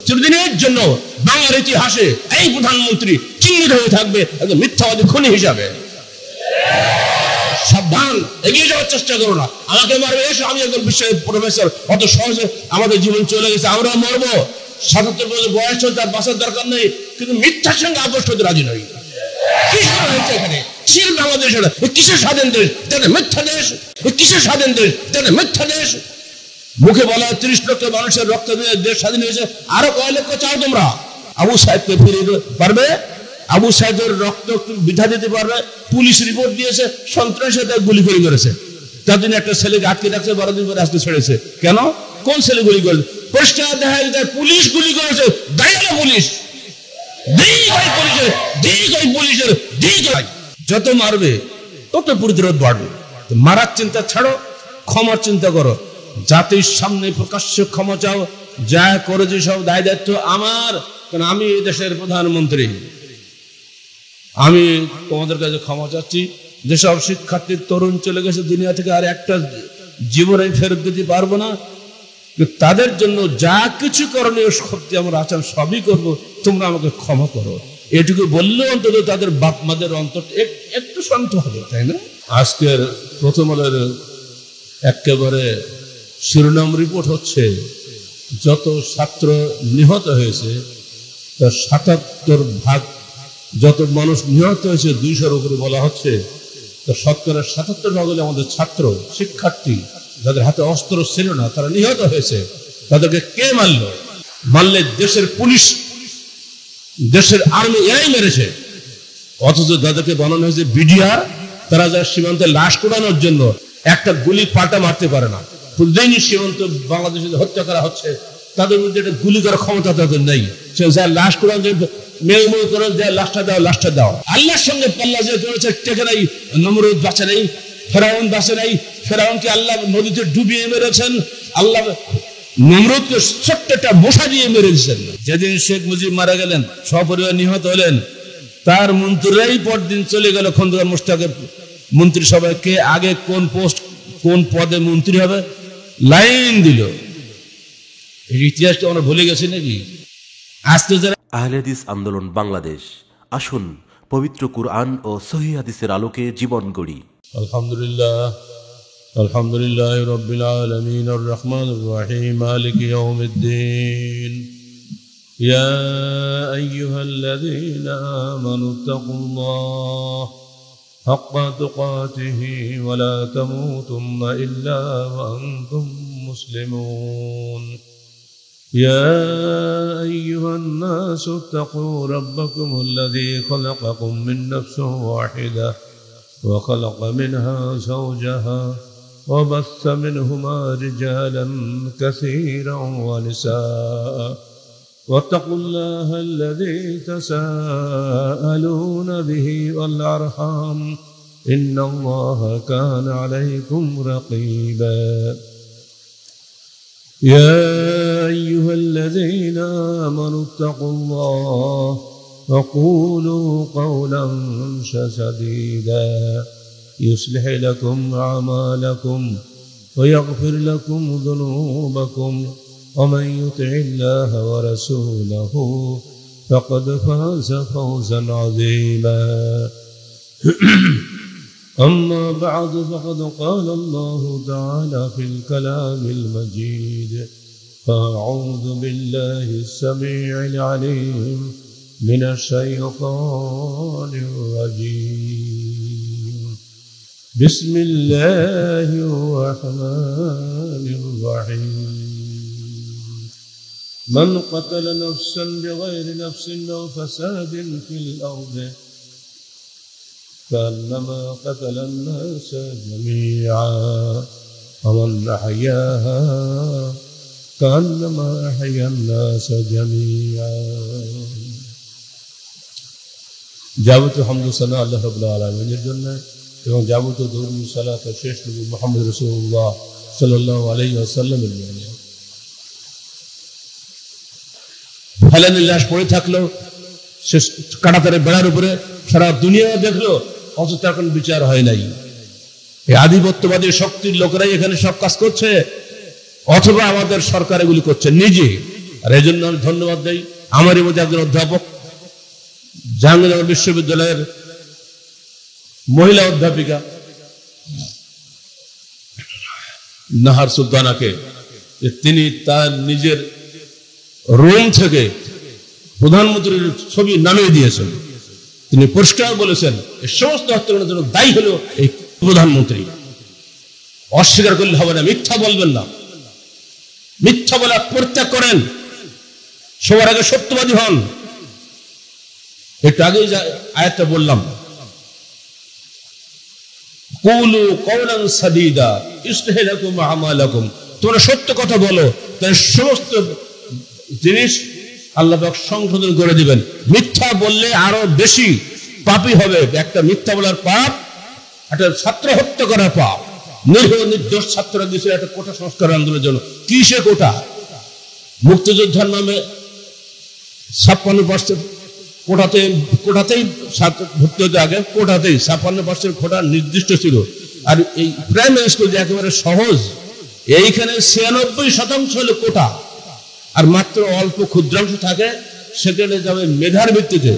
চিরদিনের জন্য বাংলার ইতিহাসে এই প্রধানমন্ত্রী চিহ্নিত হয়ে থাকবে একজন মিথ্যাবাদী খুনি হিসাবে। সাবধান, এগিয়ে যাওয়ার চেষ্টা করো না। আমাকে মারবে এসে, আমি একজন বিশ্বের প্রফেসর, অত সহজে আমাদের জীবন চলে গেছে, আমরা মরবো। ৭৭ বছর বয়স হচ্ছে, তার বাঁচার দরকার নেই, কিন্তু মিথ্যার সঙ্গে আপোষ করতে রাজি নই। কিসের হয়েছে এখানে? কিসের বাংলাদেশ? কিসের স্বাধীন দেশ? এটা মিথ্যা দেশ। কিসের স্বাধীন দেশ? এটা মিথ্যা দেশ। মুখে বলা ৩০ লক্ষ মানুষের রক্ত দিয়ে দেশ স্বাধীন হয়েছে, আরো কয় লক্ষ চাও তোমরা? আবু সাহেবকে ফিরিয়ে দিতে পারবে? আবু সাহেবের রক্ত বিধা দিতে পারবে? পুলিশ রিপোর্ট দিয়েছে সন্ত্রাসী তাকে গুলি করে করেছে। তার জন্য একটা ছেলেকে আটকে রাখছে, 12 দিন পরে আসতে ছেড়েছে। কেন? কোন ছেলে গুলি করেছে? পরিষ্কার দেখা যায় পুলিশ গুলি করেছে। দাঁড়িয়ে পুলিশ, যত মারবে তত প্রতিরোধ বাড়বে। মারার চিন্তা ছাড়ো, ক্ষমার চিন্তা করো। জাতির সামনে প্রকাশ্যে ক্ষমা চাও। যা করেছে সব দায় দায়িত্ব আমার, কারণ আমি এই দেশের প্রধানমন্ত্রী। আমি তোমাদের কাছে ক্ষমা চাচ্ছি। যেসব শিক্ষার্থীর তরুণ চলে গেছে দুনিয়া থেকে, আর একটা জীবনে ফেরত দিতে পারবো না, তাদের জন্য যা কিছু করণীয় শক্তি আমরা আছেন সবই করবো, তোমরা আমাকে ক্ষমা করো। এটুকু বললে অন্তত তাদের বাপ মাদের অন্তর একটু শান্ত হবে, তাই না? আজকের প্রথম আলোর একেবারে শিরোনাম রিপোর্ট হচ্ছে যত ছাত্র নিহত হয়েছে তার ৭৭ যত মানুষ নিহত হয়েছে ২০০-র উপরে বলা হচ্ছে, তো শতকরা ৭৭ হলে আমাদের ছাত্র শিক্ষার্থী, যাদের হাতে অস্ত্র ছিল না, তারা নিহত হয়েছে। তাদেরকে কে মারলো? মারলে দেশের পুলিশ, দেশের আর্মি, এরাই মেরেছে। অথচ যাদেরকে বানানো হয়েছে বিডিআর, তারা যা সীমান্তে লাশ কোড়ানোর জন্য একটা গুলি পাল্টা মারতে পারে না। প্রতিদিনই সীমান্ত বাংলাদেশে হত্যা করা হচ্ছে, তাদের মধ্যে একটা গুলি করার ক্ষমতা তাদের নেই। সে যা লাশ কোড়ানো, মেয়ে করে দেয়, লাশটা দাও, লাশটা দাও। আল্লাহর সঙ্গে পাল্লা যে করেছে, টেকে নাই। নমরুদ বাঁচে নাই, ফেরাউন বাঁচে নাই। ফেরাউনকে আল্লাহ নদীতে ডুবিয়ে মেরেছেন, আল্লাহ নমরুদকে ছোট্ট একটা মশা দিয়ে মেরেছেন। যেদিন শেখ মুজিব মারা গেলেন, সপরিবার নিহত হলেন, তার মন্ত্রীরাই পরদিন চলে গেল খন্দকার মোশতাকের মন্ত্রিসভায়। কে আগে কোন পোস্ট, কোন পদে মন্ত্রী হবে, লাইন দিল। এই ইতিহাসটা আমরা ভুলে গেছি নাকি? আজকে যারা আহলে হাদিস আন্দোলন বাংলাদেশ, আসুন পবিত্র কুরআন ও সহিহ হাদিসের আলোকে জীবন গড়ি। আলহামদুলিল্লাহ, আলহামদুলিল্লাহ রাব্বিল আলামিন আর রহমানির রহিম মালিক ইয়াউমিদ্দিন। ইয়া আইয়ুহাল্লাযীনা আমানু তাকুল্লাহ হাক্কা তুকাতিহি ওয়া লা তামুতুন্না ইল্লা ওয়া আনতুম মুসলিমুন। يا أيها الناس اتقوا ربكم الذي خلقكم من نفس واحدة وخلق منها زوجها وبث منهما رجالا كثيرا ونساء واتقوا الله الذي تساءلون به والأرحام إن الله كان عليكم رقيبا. يا أيها الذين آمنوا اتقوا الله وقولوا قولا سديدا يصلح لكم أعمالكم ويغفر لكم ذنوبكم ومن يطع الله ورسوله فقد فاز فوزا عظيما. أما بعد فقد قال الله تعالى في الكلام المجيد فأعوذ بالله السميع العليم من الشيطان الرجيم. بسم الله الرحمن الرحيم. من قتل نفسا بغير نفس أو فساد في الأرض كأنما قتل الناس جميعا ومن أحياها كأنما أحيا الناس جميعا. যাবতীয় হামদ সানা আল্লাহ রাব্বুল আলামিনের জন্য এবং যাবতীয় দরুদ সালাত শেষ নবী মুহাম্মদ রাসূলুল্লাহ সাল্লাল্লাহু আলাইহি ওয়াসাল্লামের জন্য। ফেলানি লাশ পড়ে থাকলো কাঁটাতারের বেড়ার উপরে, সারা দুনিয়া দেখলো, অথচ এখন বিচার হয় নাই। এই আধিপত্যবাদী শক্তির লোকেরাই এখানে সব কাজ করছে, অথবা আমাদের সরকার এগুলি করছে নিজে। আর এই জন্য আমি ধন্যবাদ দেই আমারই মধ্যে একজন অধ্যাপক, জাহাঙ্গীরনগর বিশ্ববিদ্যালয়ের মহিলা অধ্যাপিকা নাহার সুলতানাকে, তিনি তার নিজের রুম থেকে প্রধানমন্ত্রীর ছবি নামিয়ে দিয়েছেন। তিনি পরিষ্কার বলেছেন এই সমস্ত হত্যাকাণ্ডের জন্য দায়ী হলো এই প্রধানমন্ত্রী। অস্বীকার করলে হবে না, মিথ্যা বলবেন না, মিথ্যা বলা পরিত্যাগ করেন, সবার আগে সত্যবাদী হন। একটু আগেই আয়াতটা বললাম, কুলু কওলান সাদীদা ইসলিহ লাকুম আমালাকুম, তোমরা সত্য কথা বলো, তাই সমস্ত জিনিস আল্লাহ পাক সংশোধন করে দিবেন। মিথ্যা বললে আরো বেশি পাপী হবে। একটা মিথ্যা বলার পাপ, একটা ছাত্র হত্যা করার পাপ। নিরীহ নির্দোষ ছাত্ররা দিয়েছিল একটা কোটা সংস্কার আন্দোলনের জন্য। কি সে কোটা? মুক্তিযোদ্ধার নামে 56% কোটাতেই ভর্তি হতে, আগে কোটাতেই 56% কোটা নির্দিষ্ট ছিল। আর এই প্রাইমারি স্কুল যে একেবারে সহজ, এইখানে 96% হলো কোটা, আর মাত্র অল্প ক্ষুদ্রাংশ থাকে সেখানে যাবে মেধার ভিত্তিতে।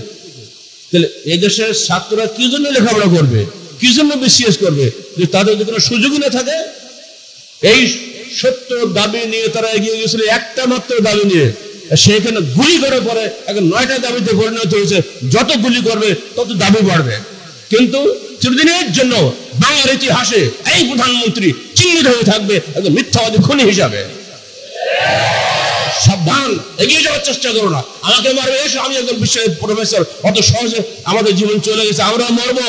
তাহলে এই দেশের ছাত্ররা কি জন্য লেখাপড়া করবে, কি জন্য বিসিএস করবে, যে তাদের যদি কোনো সুযোগই না থাকে? এই সত্য দাবি নিয়ে তারা এগিয়ে গেছিল একটা মাত্র দাবি নিয়ে, সেখানে গুলি করে পরে এখন 9টা দাবিতে পরিণত হয়েছে। যত গুলি করবে তত দাবি বাড়বে। কিন্তু চিরদিনের জন্য বাংলার ইতিহাসে এই প্রধানমন্ত্রী চিহ্নিত হয়ে থাকবে একজন মিথ্যাবাদী খুনি হিসাবে। সাবধান, এগিয়ে যাওয়ার চেষ্টা করো না। আমাকে মারবে এসে, আমি একজন বিশ্বের প্রফেসর, অত সহজে আমাদের জীবন চলে গেছে, আমরা মরবো।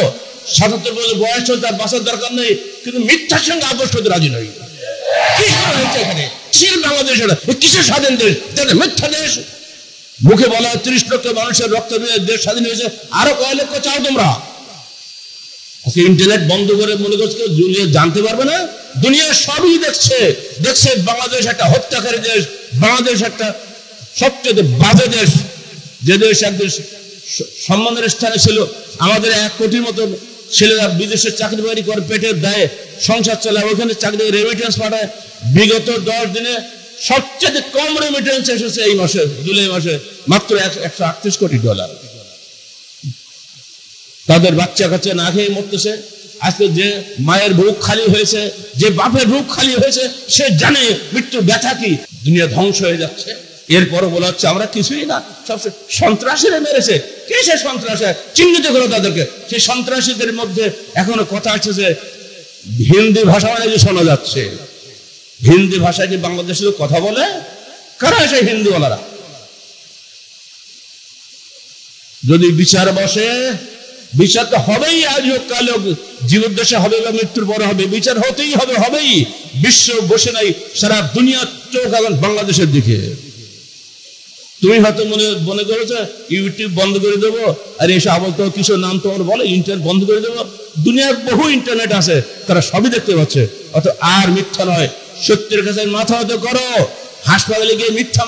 77 বছর বয়স হচ্ছে, তার বাঁচার দরকার নেই, কিন্তু মিথ্যার সঙ্গে আপোষ করতে রাজি নই। এখানে কিসের বাংলাদেশ, কিসের স্বাধীন দেশ? মিথ্যা দেশ। মুখে বলা 30 লক্ষ মানুষের রক্ত দিয়ে দেশ স্বাধীন হয়েছে, আরো কয় লক্ষ চাও তোমরা? ইন্টারনেট বন্ধ করে মনে করছে দুনিয়া জানতে পারবে না? দুনিয়া সবই দেখছে বাংলাদেশ একটা হত্যাকারী দেশ, বাংলাদেশ একটা সবচেয়ে বাজে দেশ। যে দেশ একদেশ সম্মানের স্থানে ছিল, আমাদের 1 কোটির মতো ছেলেরা বিদেশে চাকরি বাকরি করে পেটের দায়ে সংসার চালায়, ওখানে চাকরি রেমিটেন্স পাঠায়। বিগত 10 দিনে সবচেয়ে কম রেমিটেন্স এসেছে এই মাসে, জুলাই মাসে, মাত্র $138 কোটি। তাদের বাচ্চা কাচ্চা না খেয়ে মরতেছে। আজকে যে মায়ের বুক খালি হয়েছে, যে বাপের বুক খালি হয়েছে, সে জানে মৃত্যুর ব্যথা কি। দুনিয়া ধ্বংস হয়ে যাচ্ছে, এরপরও বলা হচ্ছে আমরা কিছুই না, সব সন্ত্রাসীরা মেরেছে। কে সে সন্ত্রাসী? চিহ্নিত করো তাদেরকে। সেই সন্ত্রাসীদের মধ্যে এখনো কথা আছে যে হিন্দি ভাষা মানে যে শোনা যাচ্ছে, হিন্দি ভাষায় কি বাংলাদেশে কথা বলে? কারা সেই হিন্দিওয়ালারা? যদি বিচার বসে, বিচার তো হবেই, আজ হোক কাল হোক, জীবদ্দশা হবে বা মৃত্যুর পরে হবে, বিচার হতেই হবে, হবেই। বিশ্ব বসে নাই, সারা দুনিয়ার চোখ এখন বাংলাদেশের দিকে। তুমি হয়তো মনে করেছো ইউটিউব বন্ধ করে দেবো, আর এসে আবার তো কিছু নাম তোমার বলে ইন্টারনেট বন্ধ করে দেবো। দুনিয়ার বহু ইন্টারনেট আছে, তারা সবই দেখতে পাচ্ছে। অত আর মিথ্যা নয়, সত্যের কাছে মাথা হতে করো। হাসপাতালে গিয়ে মিথ্যা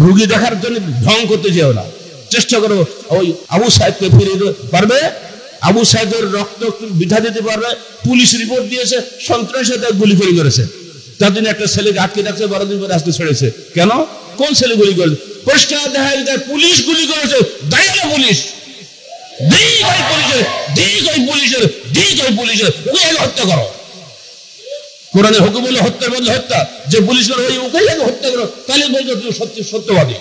রুগী দেখার জন্য ঢং করতে যেও না। চেষ্টা করো ওই আবু সাহেবকে ফিরিয়ে দিতে পারবে, আবু সাহেবের রক্ত বিধা দিতে পারবে। পুলিশ রিপোর্ট দিয়েছে সন্ত্রাসী গুলি করে করেছে, তার জন্য একটা ছেলেকে আটকে রাখছে, 12 দিন পরে আসতে ছেড়েছে। কেন? কোন ছেলে গুলি করেছে? পরিষ্কার দেখা যায় পুলিশ গুলি করেছে। দায়ী পুলিশ, পুলিশের ওকে আগে হত্যা করো। কোরআনে হুকুম হলো হত্যার বদলে হত্যা। যে পুলিশ করে ওকে আগে হত্যা করো, তাহলে বলছো তুমি সত্যবাদী।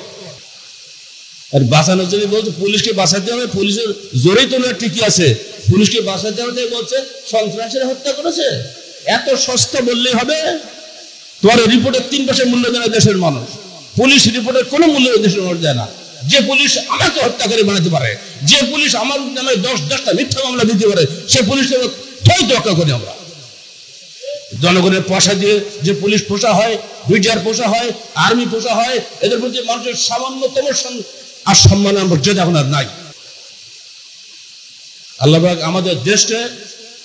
আর বাঁচানোর জন্য বলছে পুলিশকে বাঁচাতে হবে, পুলিশের জোরেই তো না, ঠিকই আছে, পুলিশকে বাঁচাতে হবে বলছে সন্ত্রাসীরা হত্যা করেছে। এত সস্তা বললেই হবে? তোমার রিপোর্টের 3 মূল্য দেয় না দেশের মানুষ। পুলিশ রিপোর্টের কোনো মূল্য দেশের মানুষ দেয় না। যে পুলিশ আমাকে হত্যাকারী বানাতে পারে, যে পুলিশ আমার নামে 10টা মিথ্যা মামলা দিতে পারে, সে পুলিশকে রক্ষা করি আমরা। জনগণের পয়সা দিয়ে যে পুলিশ পোষা হয়, বিডিআর পোষা হয়, আর্মি পোষা হয়, এদের প্রতি মানুষের সামান্যতম আর সম্মান মর্যাদা এখন আর নাই। আল্লাহ পাক আমাদের দেশকে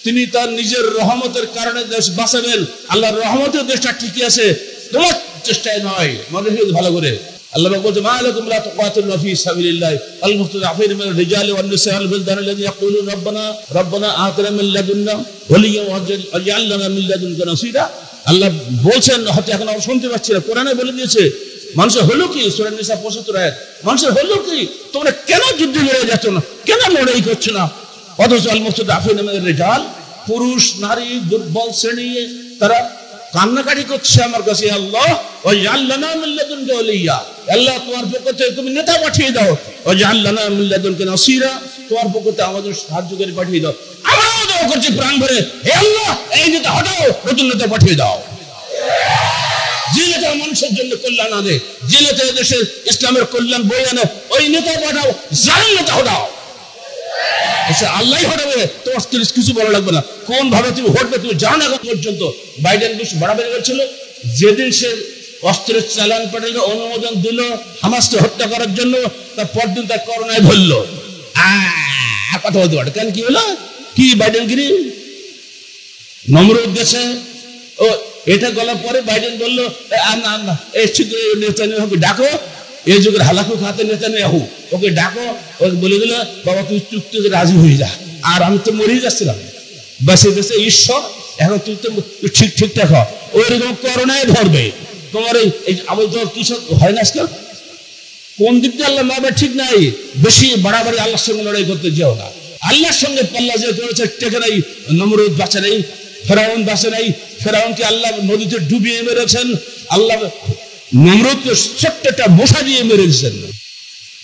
তিনি তার নিজের রহমতের কারণে দেশ বাঁচাবেন। আল্লাহর রহমতের দেশটা ঠিকই আছে, তোমার চেষ্টায় নয়। মনে ভালো করে আল্লাহ পাক বলছে, মা লাকুম লা তুকাতিলুনা ফি সাবিলিল্লাহ আল মুস্তাযআফিন মিনার রিজালি ওয়ান নিসাই ওয়াল বিলদান আল্লাযিনা ইয়াকুলুনা রব্বানা আতিনা মিন লাদুন্না ওয়ালিয়্যা ওয়াজআল লানা মিন লাদুনকা নাসীরা। আল্লাহ বলছেন, হয়তো এখন আমরা শুনতে পাচ্ছি না, কোরআনে বলে দিয়েছে মানুষের হলো কি? সূরা নিসা 75 আয়াত। মানুষের হলো কি? তোমরা কেন যুদ্ধে লড়ে যাচ্ছ না? কেন লড়াই করছো না? অথচ আল মুস্তাদাফিন মিনার রিজাল, পুরুষ নারী দুর্বল শ্রেণী তারা কান্নাকাটি করছে আমার কাছে, আল্লাহ ওয়াজআল লানা মিন লাদুনকা ওয়ালিয়্যা, আল্লাহ তোমার পক্ষ থেকে তুমি নেতা পাঠিয়ে দাও, ওয়াজআল লানা মিন লাদুনকা নাসীরা, তোমার পক্ষ থেকে আমাদের সাহায্যকারী পাঠিয়ে দাও। আমরাও দোয়া করছি প্রাণ ভরে, হে আল্লাহ এই নেতা হটাও, নতুন নেতা পাঠিয়ে দাও। যে নেতা মানুষের জন্য কল্যাণ আনে, যে নেতা দেশের ইসলামের কল্যাণ বয়ে আনে, ওই নেতা পাঠাও, জালিম নেতা হটাও। আল্লাহ হটাবে, তোমার কিছু বলা লাগবে না। কোন ভাবে তুমি হটবে তুমি জানো না। পর্যন্ত বাইডেন বুশ বাড়াবাড়ি করেছিল, যেদিন সে অস্ত্রের চালান পাঠালো, অনুমোদন দিল হামাসকে হত্যা করার জন্য, তার পরদিন তার করোনায় ধরলো। কথা বলতে পারে কেন? কি হলো? কি বাইডেন গিরি নমরুদ গেছে, ও এটা গলার পরে বাইডেন বললো নেতানিয়াহুকে ডাকো, এই যুগের হালাকু খাতে নেতানিয়াহু, ওকে ডাকো, ওকে বলে দিল বাবা তুই চুক্তিতে রাজি হয়ে যা, আর আমি তো মরেই যাচ্ছিলাম, বেঁচে গেছে ঈশ্বর, এখন তুই তো ঠিকঠাক হ। ওইরকম করোনায় ধরবে তোমার এই আমি তো কিছু হয় না আজকাল। কোন দিক দিয়ে আল্লাহ মারবে ঠিক নাই। বেশি বাড়াবাড়ি আল্লাহর সঙ্গে লড়াই করতে যেও না। আল্লাহর সঙ্গে পাল্লা যে করেছে টেকে নাই, নমরুদ বাঁচে নাই, ফেরাউন বাঁচে নাই। ফেরাউনকে আল্লাহ নদীতে ডুবিয়ে মেরেছেন, আল্লাহ নমরুদকে ছোট্ট একটা মশা দিয়ে মেরে দিচ্ছেন।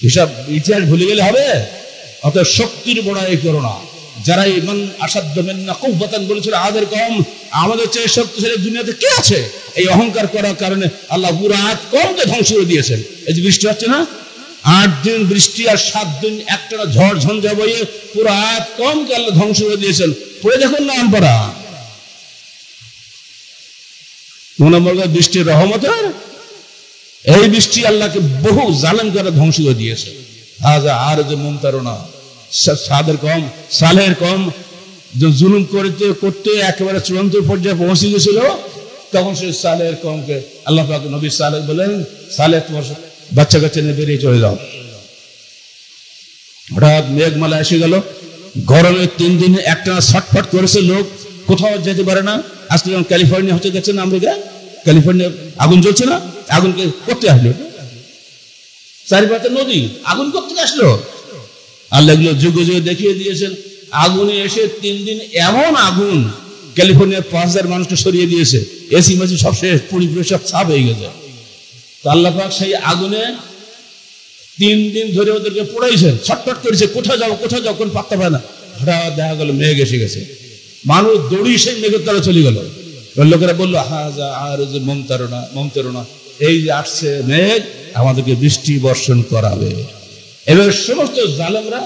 এসব ইতিহাস ভুলে গেলে হবে? অতএব শক্তির বড়াই করো না। যারা ইমান আসাধ্য মিন্না কুওয়াতান বলেছিল আদের কম, আমাদের চেয়ে শক্তিশালী দুনিয়াতে কে আছে? এই অহংকার করার কারণে আল্লাহ পুরো আদ কমকে ধ্বংস করে দিয়েছেন। এই যে বৃষ্টি হচ্ছে না, 8 দিন বৃষ্টি আর 7 দিন একটানা ঝড় ঝঞ্ঝা বইয়ে পুরো আদ কমকে আল্লাহ ধ্বংস করে দিয়েছেন। পড়ে দেখুন নাম পড়া কোন বৃষ্টির রহমতের। এই বৃষ্টি আল্লাহকে বহু জালেম করে ধ্বংস করে দিয়েছে। আর যে মুমতারনা সাদের কম সালের কম জুলুম করতে করতে একেবারে চূড়ান্ত পর্যায়ে পৌঁছে গেছিল, তখন সেই সালের কমকে আল্লাহ পাক নবী সালেহ বলেন, সালেহ তোমার বাচ্চা কাচ্চা নিয়ে বেরিয়ে চলে যাও। হঠাৎ মেঘমালা এসে গেল, গরমে 3 দিন একটানা ছটফট করেছে লোক, কোথাও যেতে পারে না। আজকে যেমন ক্যালিফোর্নিয়া হচ্ছে দেখছেন আমেরিকা, ক্যালিফোর্নিয়া আগুন জ্বলছে না, আগুনকে করতে আসলো, চারিপাশে নদী, আগুন করতে আসলো। আল্লাহ এগুলো যুগে যুগে দেখিয়ে দিয়েছেন। আগুনে এসে 3 দিন এমন আগুন ক্যালিফোর্নিয়ার 5000 মানুষকে সরিয়ে দিয়েছে, এসি মেসি সব শেষ, পুড়ি পুড়ে সব ছাপ হয়ে গেছে। তো আল্লাহ পাক সেই আগুনে 3 দিন ধরে ওদেরকে পোড়াইছেন, ছটফট করেছে, কোথাও যাও কোথাও যাও, কোন পাত্তা পায় না। হঠাৎ দেখা গেল মেঘ এসে গেছে, মানুষ দৌড়ি সেই মেঘের তারা চলে গেল। লোকেরা বললো হাজা আর যে মমতারনা, এই যে আসছে মেঘ আমাদেরকে বৃষ্টি বর্ষণ করাবে। এবার সমস্ত জালেমরা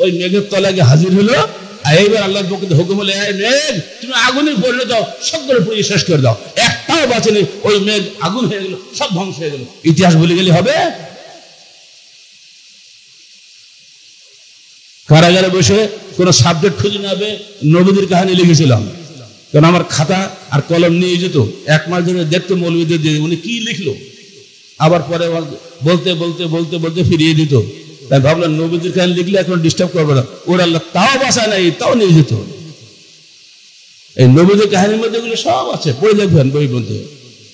ওই মেঘের তলায় হাজির হলো। এইবার আল্লাহর পক্ষ থেকে হুকুম হলো, এই মেঘ তুমি আগুনে পড়ে দাও, সবগুলো পুড়িয়ে শেষ করে দাও। একটাও বাঁচেনি, ওই মেঘ আগুন হয়ে গেল, সব ধ্বংস হয়ে গেল। ইতিহাস ভুলে গেলে হবে? কারাগারে বসে কোন সাবজেক্ট খুঁজে না হবে, নবীদের কাহিনী লিখেছিলাম, কারণ আমার খাতা আর কলম নিয়ে যেত, 1 মাস ধরে দেখতে মৌলবীদের দিয়ে উনি কি লিখলো, আবার পরে বলতে বলতে বলতে বলতে ফিরিয়ে দিত। তাই ভাবলাম নবীদের কাহিনী লিখলে এখন ডিস্টার্ব করবে না, ওর আল্লাহ তাও বাঁচায় নাই, তাও নিয়ে যেত। এই নবীদের কাহিনীর মধ্যে এগুলো সব আছে, পড়ে দেখবেন বই বলতে,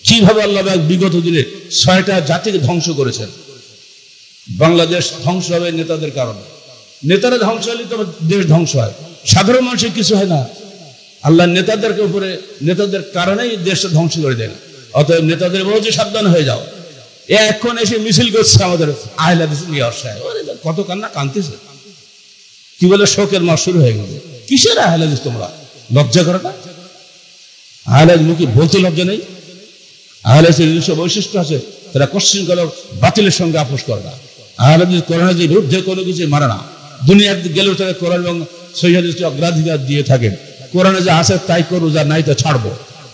কিভাবে আল্লাহ বিগত দিনে 6টা জাতিকে ধ্বংস করেছেন। বাংলাদেশ ধ্বংস হবে নেতাদের কারণে, নেতারা ধ্বংস হলে তো দেশ ধ্বংস হয়, সাধারণ মানুষের কিছু হয় না। আল্লাহ নেতাদেরকে উপরে, নেতাদের কারণেই দেশটা ধ্বংস করে দেয়। অতএব নেতাদের বলছে সাবধান হয়ে যাও। এখন এসে মিছিল করছে আমাদের আহলে হাদিস নিয়ে আসছে, কত কান্না কাঁদতেছে, কি বলে শোকের মাস শুরু হয়ে গেছে। কিসের আহলে হাদিস তোমরা? লজ্জা করে না? আহলে হাদিস মুখে বলতে লজ্জা নেই? আহলে হাদিসের নিজস্ব বৈশিষ্ট্য আছে, তারা কোশ্চিন করে বাতিলের সঙ্গে আপোষ করে না। আহলে হাদিস কোরআন হাদিসের বিরুদ্ধে কোনো কিছু মানে না। দুনিয়ার গেলেও তারা কোরআন এবং সহিহ হাদিসকে অগ্রাধিকার দিয়ে থাকে। কোরআনে যা আছে তাই করবো, যা নাই তা ছাড়বো।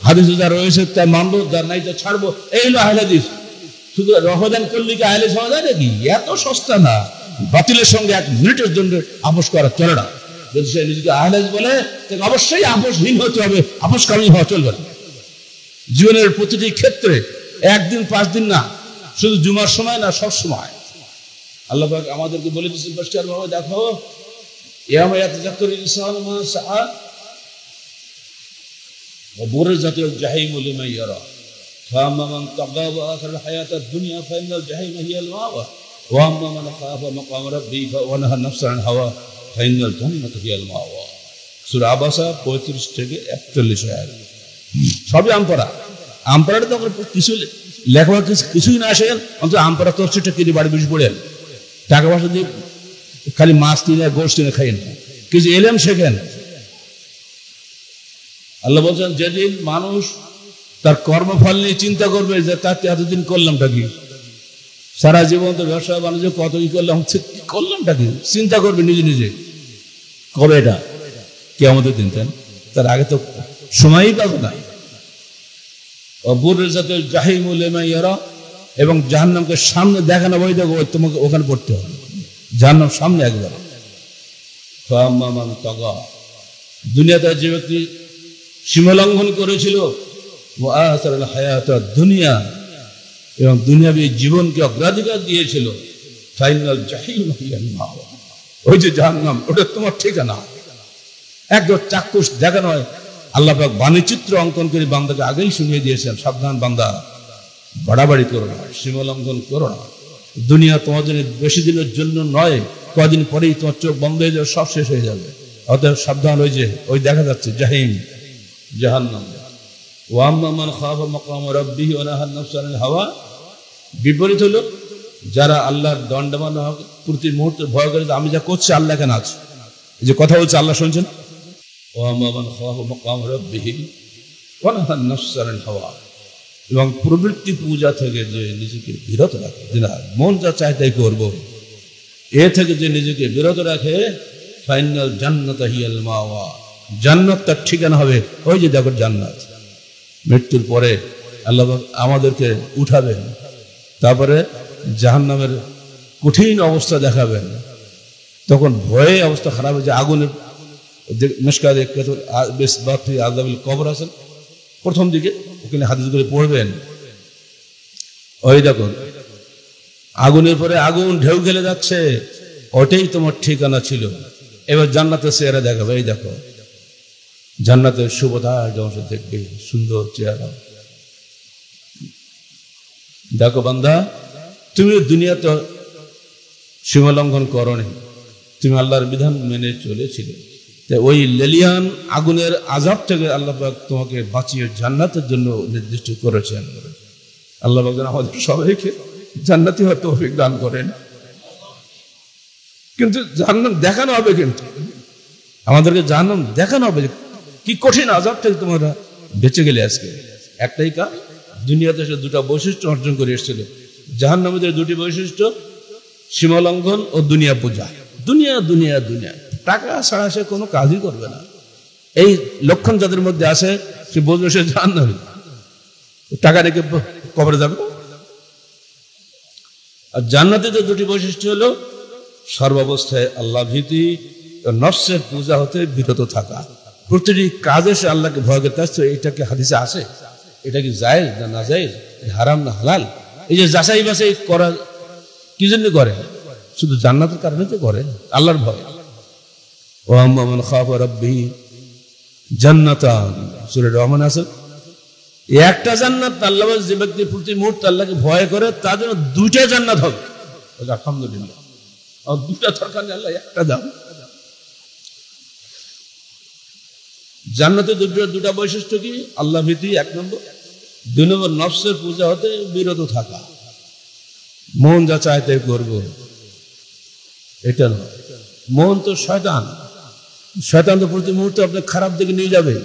হাদিসে যা রয়েছে তাই মানবো, যা নাই তা ছাড়বো। এই হলো আহলে হাদিস। শুধু রহদান করলে কি আহলে হওয়া যায় নাকি? এত সস্তা না। বাতিলের সঙ্গে 1 মিনিটের জন্য আপোষ করা চলে না। যদি সে নিজেকে আহলে হাদিস বলে, তাকে অবশ্যই আপোষহীন হতে হবে, আপোষকামী হওয়া চলবে না। জীবনের প্রতিটি ক্ষেত্রে 1 দিন 5 দিন না, শুধু জুমার সময় না, সব সময়। আল্লাহ পাক আমাদেরকে বলে দিচ্ছেন পরিষ্কার ভাবে, দেখো ইয়াউমা ইয়াতাযাক্কারুল ইনসানু মা সাআ ওয়া বুরিজাতিল জাহিমু লিমান ইয়ারা। فأما من طغى وآثر الحياة الدنيا فإن الجحيم هي المأوى وأما من خاف مقام ربه ونهى النفس عن الهوى فإن الجنة هي المأوى সূরা আবাসা 35 থেকে 41 আয়াত। সবই আমপারা। আমপারাটা তো কিছু লেখাপড়া কিছুই না আসে, অন্তত আমপারা তফসিরটা কিনে বাড়ি বসে পড়েন, টাকা পয়সা দিয়ে খালি মাছ কিনে গোশ কিনে খাইন, কিছু এলেম শেখেন। আল্লাহ বলছেন যেদিন মানুষ তার কর্মফল নিয়ে চিন্তা করবে যে তার এতদিন করলামটা কি, সারা জীবন তো ব্যবসা বাণিজ্য কত কি করলামটা কি চিন্তা করবে নিজে নিজে। কবে এটা? কিয়ামতের দিন। তার আগে তো সময়ই পাবে না। বুররিজাতিল জাহিমু লিমান ইয়ারা, এবং জাহান্নামকে সামনে দেখানো বই দেখো, তোমাকে ওখানে পড়তে হবে, জাহান্নাম সামনে একবার। ফাআম্মা মান তাগা, দুনিয়াতে যে ব্যক্তি সীমালঙ্ঘন করেছিল, ওয়া আসারাল হায়াতাদ দুনিয়া, এবং দুনিয়াবী জীবনকে অগ্রাধিকার দিয়েছিল, ফাইনাল জাহিম হিয়াল মাওয়া, ওই যে জাহান্নাম, ওটা তোমার ঠিকানা। একদম চাক্ষুষ দেখানো হয়। আল্লাহ পাক বাণীচিত্র অঙ্কন করে বান্দাকে আগেই শুনিয়ে দিয়েছেন, সাবধান বান্দা, বাড়াবাড়ি করো না, সীমালঙ্ঘন করো না। দুনিয়া তোমার জন্য বেশি দিনের জন্য নয়, কদিন পরেই তোমার চোখ বন্ধ হয়ে যাবে, সব শেষ হয়ে যাবে। অতএব সাবধান। ওই যে ওই দেখা যাচ্ছে জাহিম, জাহান্নাম। ওয়া আম্মা মান খাফা মাকাম রাব্বিহি ওয়া নাহা আন-নাফসা আনিল হাওয়া, বিপরীত হলো যারা আল্লাহর দণ্ডমান প্রতি মুহূর্তে ভয় করে, আমি যা করছি আল্লাহ কেন আছে, এই যে কথা বলছে আল্লাহ শুনছেন। ওয়া আম্মা মান খাফা মাকাম রাব্বিহি ওয়া নাহা আন-নাফসা আনিল হাওয়া, এবং প্রবৃত্তি পূজা থেকে যে নিজেকে বিরত রাখে, যে না মন যা চায় তাই করবো, এ থেকে যে নিজেকে বিরত রাখে, ফাইনাল জান্নাত হিয়াল মাওয়া, জান্নাত তার ঠিকানা হবে। ওই যে দেখো জান্নাত, মৃত্যুর পরে আল্লাহ আমাদেরকে উঠাবেন, তারপরে জাহান্নামের কঠিন অবস্থা দেখাবেন, তখন ভয়ে অবস্থা খারাপ হয়ে যায়। আগুনের মিশকাতে আযাবুল কবর আছেন প্রথম দিকে, ওখানে হাদিস করে পড়বেন। ওই দেখো আগুনের পরে আগুন ঢেউ গেলে যাচ্ছে, ওটাই তোমার ঠিকানা ছিল। এবার জান্নাতের চেহারা দেখাবে, এই দেখো জান্নাতের শুভতার যখন দেখবে, সুন্দর চেহারা। দেখো বান্দা, তুমি দুনিয়াতে সীমালঙ্ঘন করনি, তুমি আল্লাহর বিধান মেনে চলেছিলে। ওই লেলিয়ান আগুনের আযাব থেকে আল্লাহ পাক তোমাকে বাঁচিয়ে জান্নাতের জন্য নির্দিষ্ট করেছেন। আল্লাহ পাক যেন আমাদের সবাইকে জান্নাতি হওয়ার তৌফিক দান করেন। কিন্তু জাহান্নাম দেখানো হবে, কিন্তু আমাদেরকে জাহান্নাম দেখানো হবে কি কঠিন আযাব থেকে তোমরা বেঁচে গেলে। আজকে একটাই কাজ, দুনিয়াতে সে দুটা বৈশিষ্ট্য অর্জন করে এসেছিল। জাহান্নামীদের দুটি বৈশিষ্ট্য, সীমালঙ্ঘন ও দুনিয়া পূজা। দুনিয়া দুনিয়া দুনিয়া, টাকা ছাড়া সে কোনো কাজই করবে না। এই লক্ষণ যাদের মধ্যে আসে, সে বুঝবে সে জাহান্নামী, টাকা রেখে কবরে যাবে। আর জান্নাতীদের দুটি বৈশিষ্ট্য হলো সর্বাবস্থায় আল্লাহ ভীতি, নফসের পূজা হতে বিরত থাকা। প্রতিটি কাজে সে আল্লাহকে ভয় করতে আসছে। এটাকে হাদিসে আসে, এটা কি জায়েজ না না জায়েজ, হারাম না হালাল, এই যে যাচাই বাছাই করা কি জন্য করে? শুধু জান্নাতের কারণে তো করে, আল্লাহর ভয়। ও আম্মা মান খাফা রাব্বিহি জান্নাতান, সূরা রহমান আছে। একটা জান্নাত আল্লাহ, যে ব্যক্তি প্রতি মুহূর্তে আল্লাহকে ভয় করে তার জন্য দুইটা জান্নাত হবে। আলহামদুলিল্লাহ, আর দুটা দরকার নেই, আল্লাহ একটা দাও। জান্নাতে দুটা বৈশিষ্ট্য কি? আল্লাহ ভীতি এক নম্বর, দুই নম্বর নফসের পূজা হতে বিরত থাকা, মন যা চায় তাই করবো, এটা নয়। মন তো শয়তান, শয়তান তো প্রতি মুহূর্তে আপনার খারাপ দিকে নিয়ে যাবে।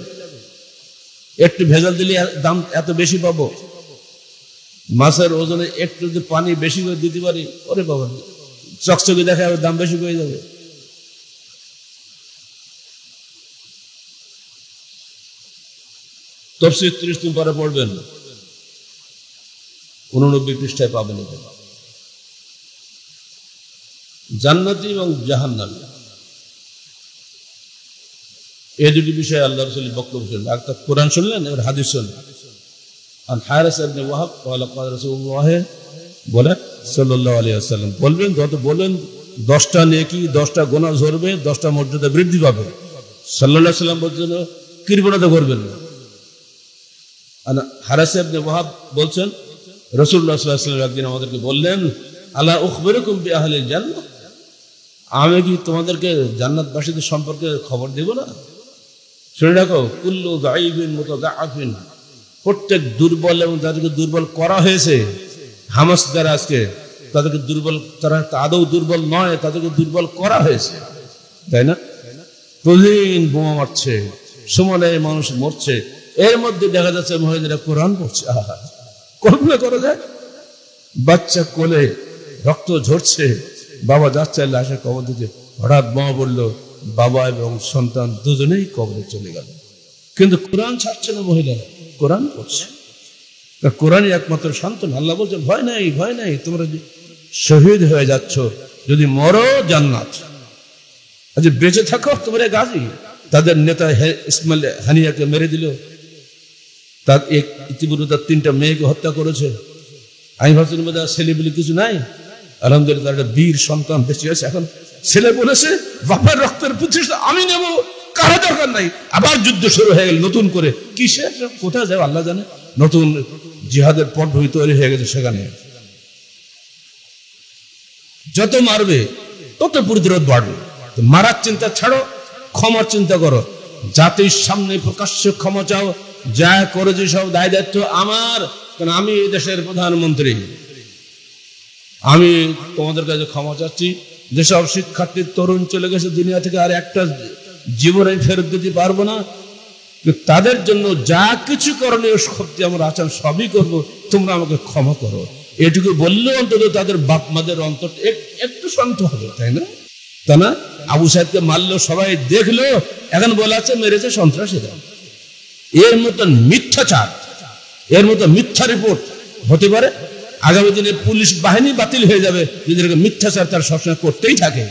একটু ভেজাল দিলে দাম এত বেশি পাবো, মাছের ওজনে একটু যদি পানি বেশি করে দিতে পারি, ওরে বাবা চকচকে দেখা যাবে, দাম বেশি হয়ে যাবে। তাফসীর 30 দিন পরে পড়বেন, 89 পৃষ্ঠায় পাবেন। জান্নাতি এবং জাহান্নামী, এই দুটি বিষয়ে আল্লাহ রাসূল বক্তব্য শুনলেন। একটা কোরআন শুনলেন, এবার হাদিস শুনলেন। আন হারিস ইবনে ওয়াহাব قال قال রাসূলুল্লাহ বলে সাল্লাল্লাহু আলাইহি ওয়াসাল্লাম বলবেন, যত বলেন 10টা নেকি 10টা গুনাহ ঝরবে, 10টা মর্যাদা বৃদ্ধি পাবে। সাল্লাল্লাহু আলাইহি ওয়াসাল্লাম বলছেন কৃপণতা করবেন না। হারিস ইবনে ওয়াহাব বলছেন রাসূলুল্লাহ সাল্লাল্লাহু আলাইহি ওয়াসাল্লাম একদিন আমাদেরকে বললেন, আলা উখবিরুকুম বিআহলিল জান্নাহ, আমি কি তোমাদেরকে জান্নাতবাসীদের সম্পর্কে খবর দেব না? শুনে রাখো, কুল্লু দাঈফিন মুতাদাআফিন, প্রত্যেক দুর্বল এবং যাদেরকে দুর্বল করা হয়েছে, হামাস যারা আজকে তাদেরকে দুর্বল, তারা আদৌ দুর্বল নয়, তাদেরকে দুর্বল করা হয়েছে, তাই না? প্রতিদিন বোমা মারছে, সমানে মানুষ মরছে, এর মধ্যে দেখা যাচ্ছে মহিলারা কোরআন পড়ছে। আহা, কল্পনা করা যায়? বাচ্চা কোলে রক্ত ঝরছে, বাবা যাচ্ছে লাশের কবর দিতে, হঠাৎ বোমা পড়লো, বাবা এবং সন্তান দুজনেই কবরে চলে গেল। কিন্তু কোরআন ছাড়ছে না মহিলারা, কোরআন পড়ছে। কোরআনই একমাত্র সান্ত্বনা। আল্লাহ বলছেন, ভয় নাই, ভয় নাই, তোমরা শহীদ হয়ে যাচ্ছ, যদি মরো জান্নাত, আজ বেঁচে থাকো তোমরা গাজী। তাদের নেতা ইসমাইল হানিয়াকে মেরে দিল, তার ইতিপূর্বে তার 3টা মেয়েকে হত্যা করেছে। আমি ভাবছিলাম ছেলে বলে কিছু নাই, আলহামদুলিল্লাহ তার একটা বীর সন্তান বেঁচে আছে। এখন ছেলে বলেছে বাবার রক্তের প্রতিষ্ঠা আমি নেব, কারো দরকার নাই। আবার যুদ্ধ শুরু হয়ে গেল নতুন করে, কিসের কোথায় যাবে আল্লাহ জানে। নতুন জিহাদের পটভূমি তৈরি হয়ে গেছে সেখানে। যত মারবে তত প্রতিরোধ বাড়বে। মারার চিন্তা ছাড়ো, ক্ষমার চিন্তা করো। জাতির সামনে প্রকাশ্যে ক্ষমা চাও, যা করেছে সব দায় দায়িত্ব আমার, কারণ আমি এই দেশের প্রধানমন্ত্রী। আমি তোমাদের কাছে ক্ষমা চাচ্ছি। যেসব শিক্ষার্থী তরুণ চলে গেছে দুনিয়া থেকে, আর একটা জীবনে ফেরত দিতে পারবো না, তাদের জন্য যা কিছু করণীয় শক্তি আমার আছেন সবই করব, তোমরা আমাকে ক্ষমা করো। এটুকু বললে অন্তত তাদের বাপ মাদের অন্তর একটু শান্ত হবে, তাই না? তা না, আবু সাইদকে মারলো, সবাই দেখলো, এখন বলা আছে মেরেছে সন্ত্রাসীরা। এর মতন মিথ্যাচার, এর মতো মিথ্যা রিপোর্ট হতে পারে? আগামী দিনে পুলিশ বাহিনী বাতিল হয়ে যাবে যদি মিথ্যাচার তার সবসময় করতেই থাকে।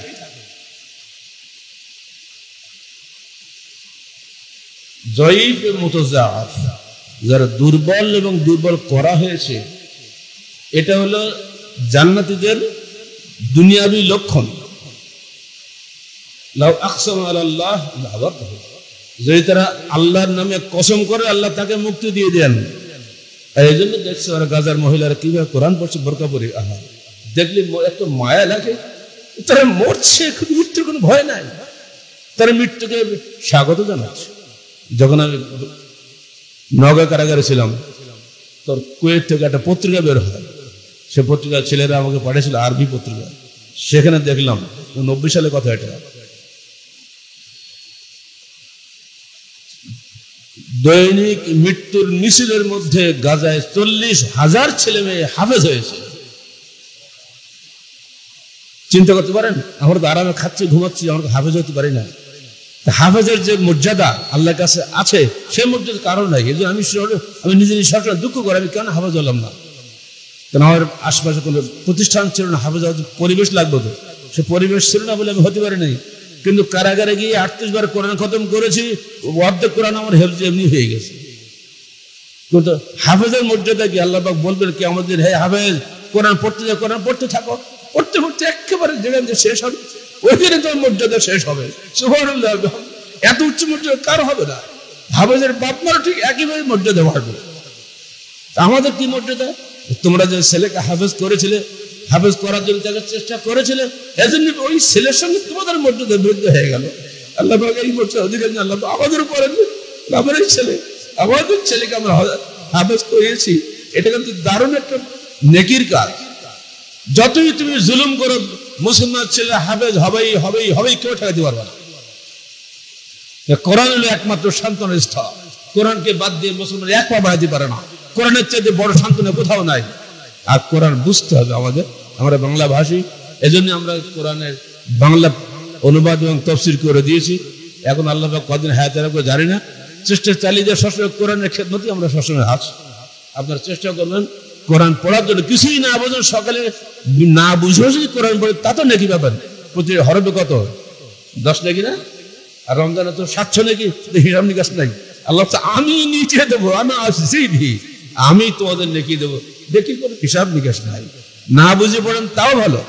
জয়ীফ মুতাযাআফ, যারা দুর্বল এবং দুর্বল করা হয়েছে, এটা হলো জান্নাতীদের দুনিয়াবী লক্ষণ। লাউ আকসামা আলাল্লাহ লাবাররাহু, যদি তারা আল্লাহর নামে কসম করে আল্লাহ তাকে মুক্তি দিয়ে দেন। এই জন্য দেখছো ওরা গাজার মহিলারা কিভাবে কোরআন পড়ছে বোরকা পরে, আহা দেখলে এত মায়া লাগে। তারা মরছে, মৃত্যুর কোনো ভয় নাই, তারা মৃত্যুকে স্বাগত জানাচ্ছে। যখন আমি নওগাঁ কারাগারে ছিলাম, তোর কুয়েত থেকে একটা পত্রিকা বের হয়, সে পত্রিকা ছেলেরা আমাকে পাঠিয়েছিল, আরবি পত্রিকা। সেখানে দেখলাম 90 সালে কথা, এটা দৈনিক মৃত্যুর মিছিলের মধ্যে গাজায় 40,000 ছেলে মেয়ে হাফেজ হয়েছে। চিন্তা করতে পারেন? আমরা তো আরামে খাচ্ছি, ঘুমাচ্ছি, আমরা হাফেজ হতে পারি না। হাফেজের যে মর্যাদা আল্লাহর কাছে আছে, সে মর্যাদা কারণ নাই। এই জন্য আমি নিজের সবসময় দুঃখ করি, আমি কেন হাফেজ হলাম না? কেন আমার আশপাশে কোনো প্রতিষ্ঠান ছিল না, হাফেজ পরিবেশ লাগবে তো, সে পরিবেশ ছিল না বলে আমি হতে পারি নাই। কিন্তু কারাগারে গিয়ে 38 বার কোরআন খতম করেছি, অর্ধেক কোরআন আমার হেফজ এমনি হয়ে গেছে। কিন্তু হাফেজের মর্যাদা কি? আল্লাহ পাক বলবেন কি আমাদের, হে হাফেজ কোরআন পড়তে যাও, কোরআন পড়তে থাকো, পড়তে পড়তে একেবারে যেখানে শেষ হবে ওইখানে তোর মর্যাদা শেষ হবে। সুবহানাল্লাহ, এত উচ্চ মর্যাদা কার হবে না? হাফেজের বাপ মারও ঠিক একইভাবে মর্যাদা বাড়বে। আমাদের কি মর্যাদা? তোমরা যে ছেলেকে হাফেজ করেছিলে, হাফেজ করার জন্য তাকে চেষ্টা করেছিলে, এজন্য ওই ছেলের সঙ্গে তোমাদের মর্যাদা বিরুদ্ধ হয়ে গেল। আল্লাহ পাক এই মর্যাদা অধিকার আল্লাহ আমাদের করেন, আমার এই ছেলে, আমাদের ছেলেকে আমরা হাফেজ করিয়েছি। এটা কিন্তু দারুণ একটা নেকির কাজ। যতই তুমি জুলুম করো, মুসলমান ছেলে হাফেজ হবেই হবেই হবেই, কেউ ঠেকাতে পারবে না। কোরআন হলো একমাত্র সান্ত্বনার স্থল। কোরআনকে বাদ দিয়ে মুসলমান এক পা বাড়াতে পারে না। কোরআনের চাইতে বড় সান্ত্বনা কোথাও নাই। আর কোরআন বুঝতে হবে আমাদের, আমরা বাংলা ভাষী, এজন্য আমরা কোরআনের বাংলা অনুবাদ এবং তফসির করে দিয়েছি। এখন আল্লাহ কদিন হায়াতে রাখবো জানি না, চেষ্টা চালিয়ে দিয়ে সবসময় কোরআনের খেদমতই আমরা সবসময় আছি। আপনারা চেষ্টা করবেন কোরআন পড়ার জন্য। কিছুই না বোঝেন, সকালে না বুঝেও যদি কোরআন পড়ে তা তো নাকি ব্যাপার। প্রতি হরবে কত? 10 নাকি না? আর রমজানে তো 700 নাকি, হিসাব নিকাশ নাই। আল্লাহ আমি নিচে দেবো, আমি আসছি, আমি তোমাদের নেকি দেবো, দেখি কোনো হিসাব নিকাশ নাই। না বুঝে পড়েন তাও ভালো,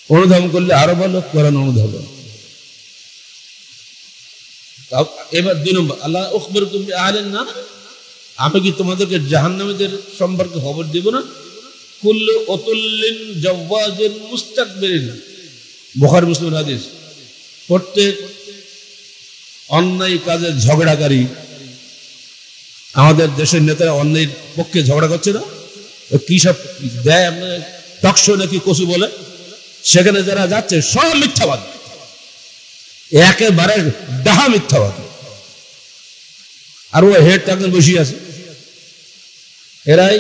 অনুধাবন করলে আরো ভালো, কোরআন অনুধাবন। এবার 2 নম্বর, আল্লাহ উখবিরুকুম বিআহলিন নার, আমি কি তোমাদেরকে জাহান্নামীদের সম্পর্কে খবর দিব না? কুল্লু উতুল্লিন জাওয়াজিন মুস্তাকবিরিন, বুখারী মুসলিম হাদিস। প্রত্যেক অন্যায় কাজে ঝগড়াকারী, আমাদের দেশের নেতারা অন্যায়ের পক্ষে ঝগড়া করছে না, কি সব দেয় আপনার টকশো নাকি কচু বলে, সেখানে যারা যাচ্ছে সব মিথ্যাবাদ, একেবারে ডাহা মিথ্যাবাদ। আর ও হেড একজন বসে আছে, এরাই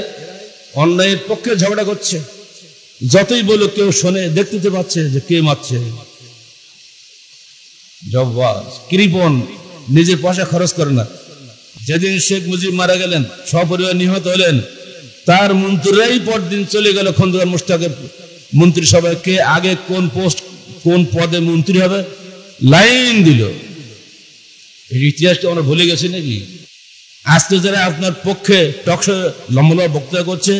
অন্যায়ের পক্ষে ঝগড়া করছে। যতই বলো কেউ শোনে, দেখতে পাচ্ছে যে কে মারছে। জব্বাস, কৃপণ, নিজের পয়সা খরচ করে না। যেদিন শেখ মুজিব মারা গেলেন, সপরিবার নিহত হলেন, তার মন্ত্রীরাই পরদিন চলে গেল খন্দকার মোশতাকের মন্ত্রিসভায়, কে আগে কোন পোস্ট কোন পদে মন্ত্রী হবে লাইন দিল। এই ইতিহাসটা আমরা ভুলে গেছি নাকি? আজকে যারা আপনার পক্ষে টকশো লম্বা বক্তৃতা করছে,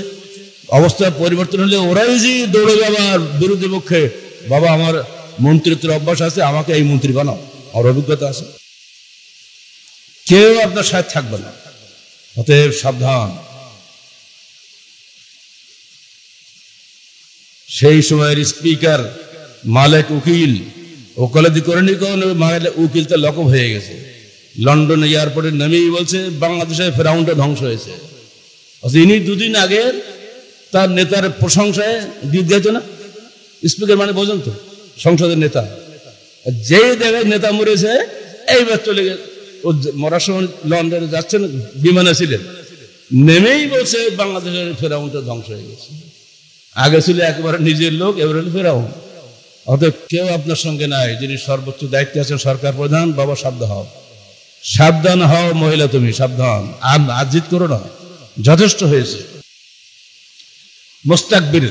অবস্থা পরিবর্তন হলে ওরাই যে দৌড়ে যাবার বিরোধী পক্ষে, বাবা আমার মন্ত্রিত্বের অভ্যাস আছে, আমাকে এই মন্ত্রী বানাও, আমার অভিজ্ঞতা আছে। কেউ আপনার সাথে থাকবে না। অতএব সাবধান। সেই সময়ের স্পিকার মালেক উকিল ওকালতি করেনি, কোন মালেক উকিল তো লকব হয়ে গেছে। লন্ডন এয়ারপোর্টে নেমেই বলছে বাংলাদেশের ফেরাউনটা ধ্বংস হয়েছে। ইনি দুদিন আগে তার নেতার প্রশংসায় গীত গাইতো না। স্পিকার মানে বোঝেন তো, সংসদের নেতা। যে জায়গায় নেতা মরেছে, এইবার চলে গেছে। ও মরার সময় লন্ডনে যাচ্ছেন, বিমানে ছিলেন, নেমেই বলছে বাংলাদেশের ফেরাউনটা ধ্বংস হয়ে গেছে। আগে ছিল একেবারে নিজের লোক, এবার হলো ফেরাউন। অতএব কেউ আপনার সঙ্গে নাই, যিনি সর্বোচ্চ দায়িত্বে আছেন, সরকার প্রধান। বাবা সাবধান হও, সাবধান হও মহিলা, তুমি সাবধান। আর আজিত করো না, যথেষ্ট হয়েছে। মুস্তাকবির,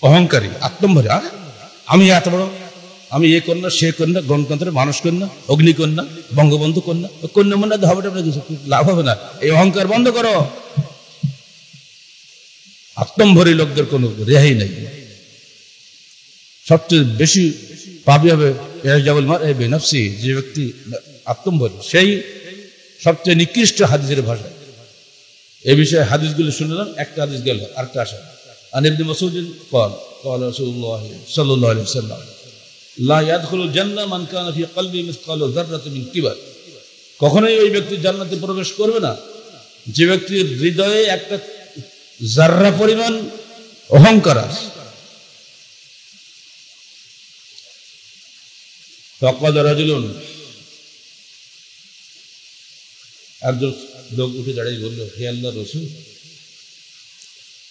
অহংকারী, আত্মম্ভরী। আমি এত বড়, আমি এ কন্যা সে কন্যা, গণতন্ত্রের মানুষ কন্যা, অগ্নিকন্যা, বঙ্গবন্ধু কন্যা। কন্যা মনে হবে না, কিছু লাভ হবে না। এই অহংকার বন্ধ করো। আত্মম্ভরী লোকদের কোনো রেহাই নেই। সবচেয়ে বেশি পাপী হবে বেনফসি, যে ব্যক্তি আত্মম্ভরী, সেই সবচেয়ে নিকৃষ্ট হাদিসের ভাষায়। এই বিষয়ে হাদিসগুলো শুনলাম, একটা হাদিস গেল, আরেকটা আসা। আর ইবনে মাসউদ قال قال رسول الله صلى الله عليه وسلم لا يدخل الجنة من كان في قلبه مثقال ذرة من كبر। কখনোই ওই ব্যক্তি জান্নাতে প্রবেশ করবে না যে ব্যক্তির হৃদয়ে একটা জাররা পরিমাণ অহংকার আছে। فقال رجل, একজন লোক উঠে দাঁড়িয়ে বলল, হে আল্লাহর রাসূল,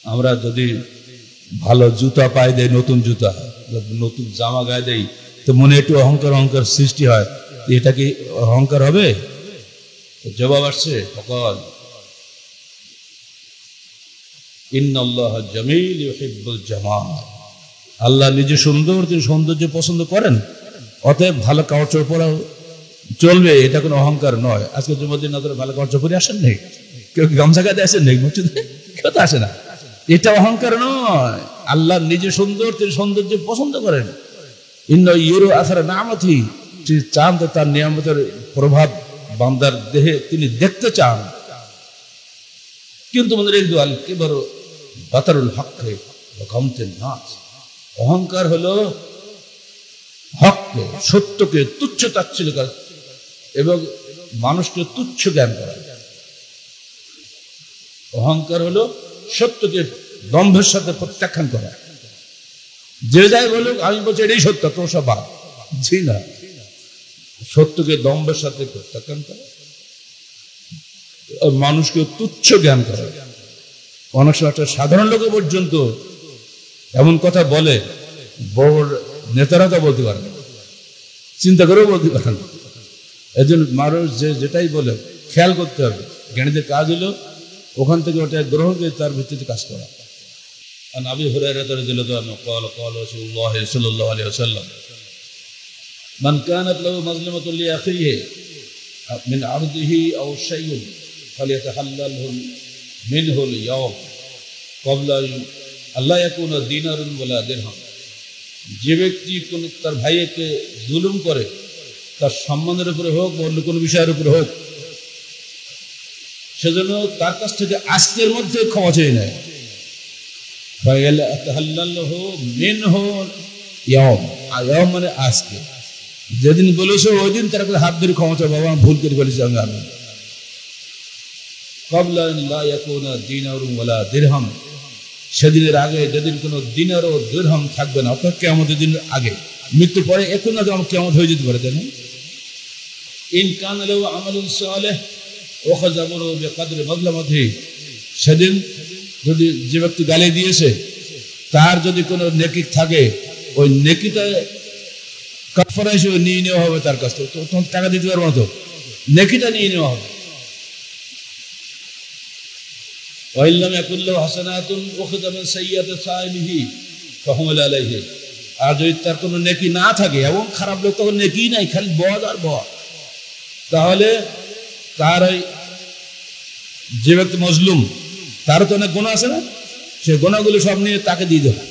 আমরা যদি ভালো জুতা পায়ে দেয়, নতুন জুতা, নতুন জামা গায়ে দেই, তো মনে একটু অহংকার অহংকার সৃষ্টি হয়, এটা কি অহংকার হবে? জবাব আসছে, ফকাল ইন্নাল্লাহ জামিল ইউহিব্বুল জামাল। আল্লাহ নিজে সুন্দর, তিনি সৌন্দর্য পছন্দ করেন। অতএব ভালো কাপড় পরাও চলবে, এটা কোনো অহংকার নয়। আজকে জুমার দিন ভালো কাপড় পরে আসেন নেই, কেউ কি গামছা গায়ে আসেন নেই, মসজিদে কেউ তো আসে না। এটা অহংকার নয়। আল্লাহ নিজে সুন্দর, তিনি সৌন্দর্য পছন্দ করেন। ইন্না ইউরু আসার নামতি, তিনি চান তো তার নিয়ামতের প্রভাব বান্দার দেহে তিনি দেখতে চান। কিন্তু মনে রেখে আল কিবরু বাতারুল হককে গমতেন নাস। অহংকার হলো হককে, সত্যকে তুচ্ছ তাচ্ছিল্য করা এবং মানুষকে তুচ্ছ জ্ঞান করা। অহংকার হলো সত্যকে দম্ভের সাথে প্রত্যাখ্যান করা। যে যাই বলুক, আমি বলছি এটাই সত্য, তো সব বাদ। জি না, সত্যকে দম্ভের সাথে প্রত্যাখ্যান করা, মানুষকে তুচ্ছ জ্ঞান করা। অনেক সময় একটা সাধারণ লোক পর্যন্ত এমন কথা বলে, বড় নেতারা তো বলতে পারে না, চিন্তা করেও বলতে পারে না। এই জন্য মানুষ যে যেটাই বলে খেয়াল করতে হবে। জ্ঞানীদের কাজ হলো ওখান থেকে ওটা গ্রহণ করে তার ভিত্তিতে কাজ করা। عن أبي هريرة رضي الله عنه قال قال رسول الله صلى الله عليه وسلم من كانت له مظلمة لأخيه من عرضه أو شيء فليتحلله منه اليوم قبل أن لا يكون دينار ولا درهم। যে ব্যক্তি কোন তার ভাইকে জুলুম করে, তার সম্মানের উপরে হোক বা অন্য কোনো বিষয়ের উপরে হোক, সেজন্য তার কাছ থেকে আজকের মধ্যে ক্ষমা চেয়ে নেয়। মানে আজকে যেদিন বলেছো ওই দিন তার কাছে হাত ধরে ক্ষমা চাও, বাবা আমি ভুল করে ফেলেছি, আমি দিরহাম, সেদিনের আগে যেদিন কোনো দিনের ও দিরহাম থাকবে না, অর্থাৎ কিয়ামতের দিনের আগে, মৃত্যুর পরে এখন আগে আমার কিয়ামত হয়ে যেতে পারে, তাই না? ইন কান লাহু আমালুন সালিহ ওয়াখাযা আমরুহু বিকদরি মাযলামাতিহি, সেদিন যদি যে ব্যক্তি গালি দিয়েছে তার যদি কোনো নেকি থাকে, ওই নেকিটা কাফারা হিসেবে নিয়ে নেওয়া হবে তার কাছ থেকে। তোমার টাকা দিতে পারবো না, তো নেকিটা নিয়ে নেওয়া হবে। ওয়াইল্লাম ইয়াকুল্লাহু হাসানাতুন উখিযা মিন সাইয়্যাতি সাইলিহি ফাহুমুল আলাইহি, আর যদি তার কোনো নেকি না থাকে এবং খারাপ লোক তখন নেকি নাই, খালি বদ আর বদ, তাহলে তার ওই যে ব্যক্তি মজলুম তারও তো অনেক গুনাহ আছে না, সে গুনাহগুলো সব নিয়ে তাকে দিয়ে দেবে।